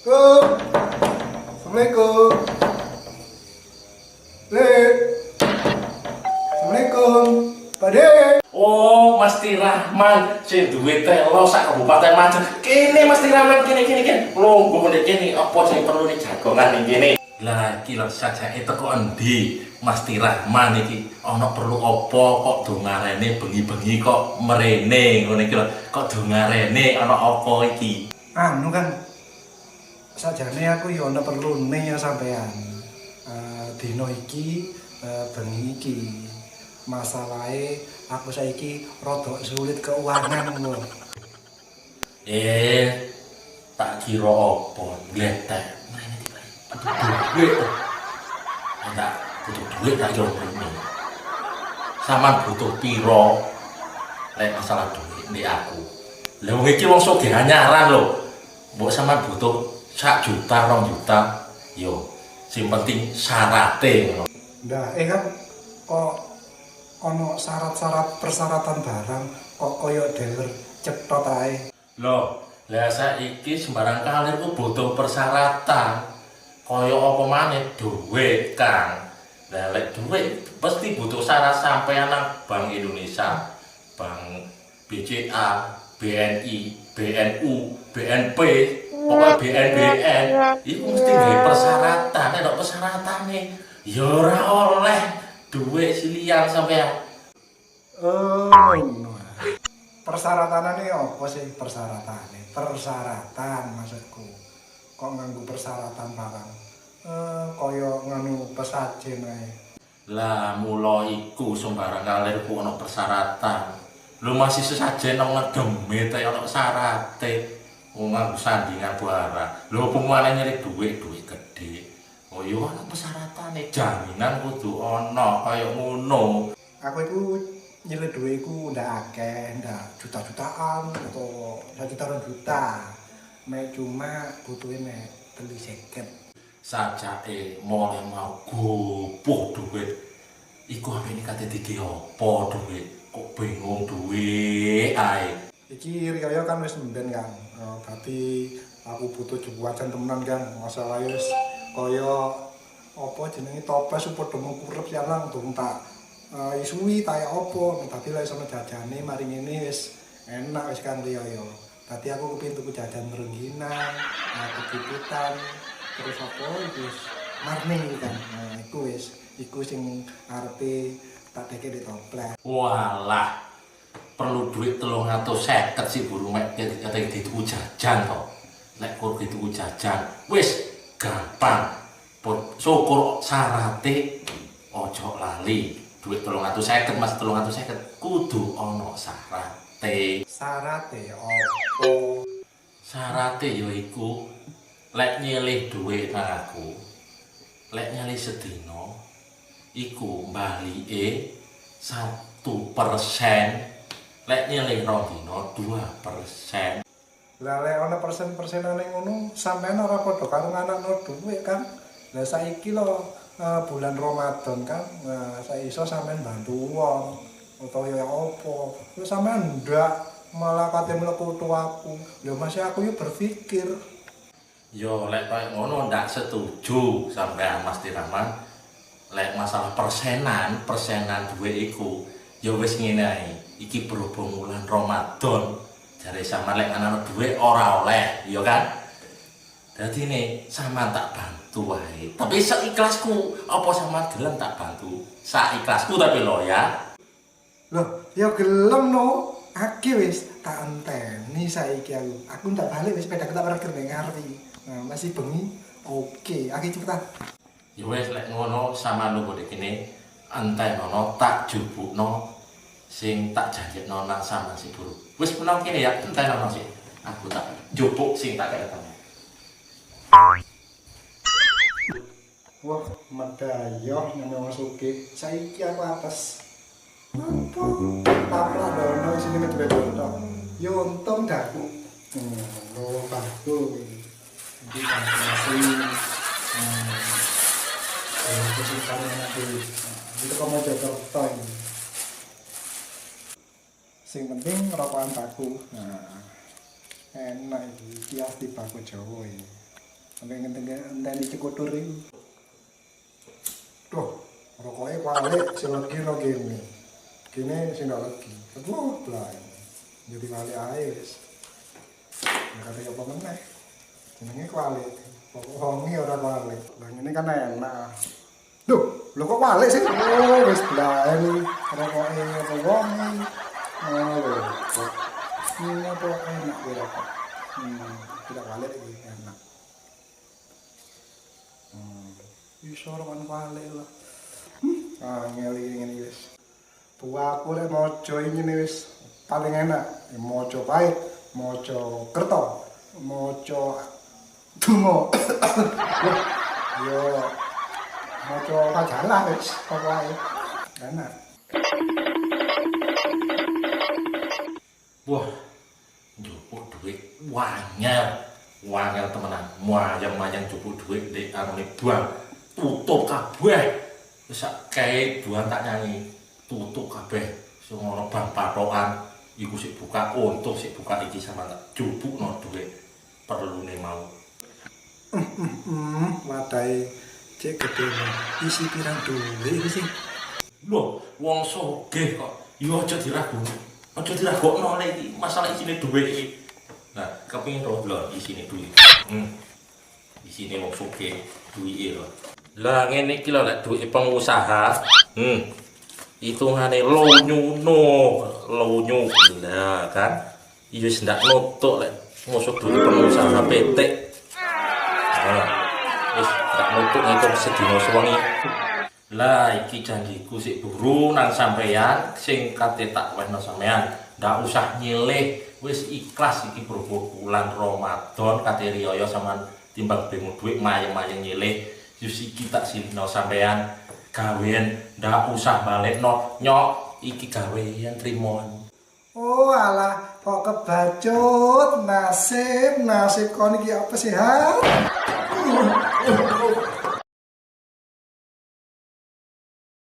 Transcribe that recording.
Assalamualaikum. Lek. Assalamualaikum. Pak Dek. Oh, Mesti Rahman, sing duwe telo sak kabupaten Majen. Kene Mesti Rahman, kene. Longgo meneh kene, apa sing perlu jagongan ning kene? Lah iki lho sajake teko endi? Mesti Rahman iki ana perlu apa kok dongarene bengi-bengi kok merene ngono iki lho. Kok dongarene ana apa iki? Anu kan sajane aku ya ana perlune ya sampean. Dino iki bengi iki masalahe aku saiki rada sulit keuangan lho. Tak kira apa gletek. Duit. Enggak butuh duit tak kira ini. Saman butuh piro? Lek masalah duit ndek aku. Lah wong iki wong sugih anyaran lho. Mbok sampean butuh 1 juta, 2 juta. Yo, sing penting syarate ngono. Ndah, kan kok ono syarat-syarat persyaratan barang kok koyo dealer cetot ae. Loh, lah saiki sembarang kalir ku butuh persyaratan. Kaya apa maneh duit, Kang. Lah lek duit pasti butuh syarat sampeyan nang Bank Indonesia, Bank BCA, BNI, BNU, BNP, pokoknya BNBN. Iku mesti duwe persyaratan, nek persyaratane ya ora oleh duit silian sampeyan. Persyaratanane apa sih persyaratanane? Persyaratan maksudku. Kok nganggo persyaratan barang? Kaya nganu pesajen ae. Lah mula iku sembarang kalir ku ana persyaratan. Lho masih sesajen nang ngedeme ta ana syarate. Wong nganggo sandingan barang. Lho pemane nyari duit gede. Oh iya ana persyaratane, jaminan kudu ana kaya ngono. Aku iku nyilih duit iku ndak akeh, ndak juta-jutaan atau 1 juta 2 juta. Mek cuma butuhe mek 350. Sajake mulai mau gopoh duit. Iku apene kate dike apa duit? Kok bingung duit ae. Iki riyaya kan wis mben kan. Berarti aku butuh juwajan temenan kan. Masalah wis kaya apa jenenge toples padha mengkurep sialang durung tak isui tak apa. Dadi lek sama jajane mari ngene wis enak wis kan riyaya. Dadi aku kepengin tuku jajan rengginang, kebutuhan, terus apa iki wis marning kan. Nah, iku sing arepe tak deke di toples. Walah. Perlu duit 350 sih buru mek kate dituku jajan to. Lek kur dituku jajan, wis gampang. Syukur syarate ojo lali. Duit 350 Mas 350 kudu ana syarate. Syarate opo? Syarate ya iku lek nyilih duit nang aku. Lek nyilih sedina iku mbalike 1%. Lek nyilih rong dina 2%. Lah lek ana persen-persenane ngono sampean ora padha karo nganakno dhuwit kan. Lah saiki lho bulan Ramadan kan. Nah, iso sampean bantu wong utawa ya apa. Terus sampean ndak malah kate mlebu aku. Lho masih aku yo berpikir. Yo lek koyo ngono ndak setuju sampean Mas Rahman. Lek masalah persenan dhuwit iku ya wis ngene ae. Iki berhubung bulan Ramadan, jare sama lek ana dhuwit ora oleh, ya kan? Dadi ne sama tak bantu wae. Tapi seikhlasku, apa sama gelem tak bantu? Saikhlasku tapi lo ya. Loh, ya gelem no. Aki wis tak enteni saiki aku. Aku ndak balik wis sepeda tak parkir ning ngarep. Nah, masih bengi. Oke, aki cepetan. Ya wis lek ngono sama nunggu di kene entenono tak jupukno sing tak janjekno nang sampean si Buru. Wis menang kene ya, entenono sih. Aku tak jupuk sing tak ketemu. Wah, medayoh nang masuke. Saiki aku apes. Apa? Taplah dono sini medhe dono. Yo untung daku. Lho bagus. Iki kan masih kesukaan nanti. Itu kamu jaga toy. Sing penting rokokan baku. Nah, enak iki kias di baku Jawa iki. Sampai ngenteni cekutur iku. Duh, rokoknya kualik sing legi lo gini. Gini sing ndak legi. Aduh, blay. Jadi kualik ae wis. Ya kate apa meneh. Jenenge kualik. Pokok hongi ora kualik. Lah ngene kan enak. Duh, lho kok kualik sih? Oh, wis blay iki. Rokoknya apa hongi. Oh, lho. Ini apa enak ya rokok. Tidak kualik iki enak. Iso rokan kualik lah. Ngeli ngene wis. Buahku lek mojo ini wis paling enak. Mojo pahit, mojo kerto, mojo dungo. Yo mojo majalah wis pokoke. Enak. Wah, njupuk duit wanyel temenan. Mayang njupuk duit ndek arone buang. Tutup kabeh. Wis sak kae buang tak nyanyi. Tutup kabeh. Sing ana bang patokan iku sik buka untuk sik buka iki sama tak jupukno duit. Perlune mau. Wadai cek gede isi pirang duit iki sih. Lho, wong sugih kok. Yo aja diragoni. Aja diragokno lek iki masalah isine duit iki. Nah, kepengin ro lho isine duit. Isine wong sugih duwike lho. Lah ngene iki lho lek duit pengusaha. Hitungane lonyu. Lah kan. Iya wis ndak nutuk lek ngusuk duit pengusaha petik. Nah, wis ndak nutuk ngitung sedina sewengi. Lah iki janjiku sik buru nang sampeyan sing kate tak wehno sampeyan. Ndak usah nyilih, wis ikhlas iki berhubung bulan Ramadan kate riyaya sampean timbang bingung duit mayeng-mayeng nyilih. Wis iki tak silihno sampeyan gawean ndak usah balekno nyok iki gawean trimo. Oh alah kok kebacut nasib kon iki apa sih ha?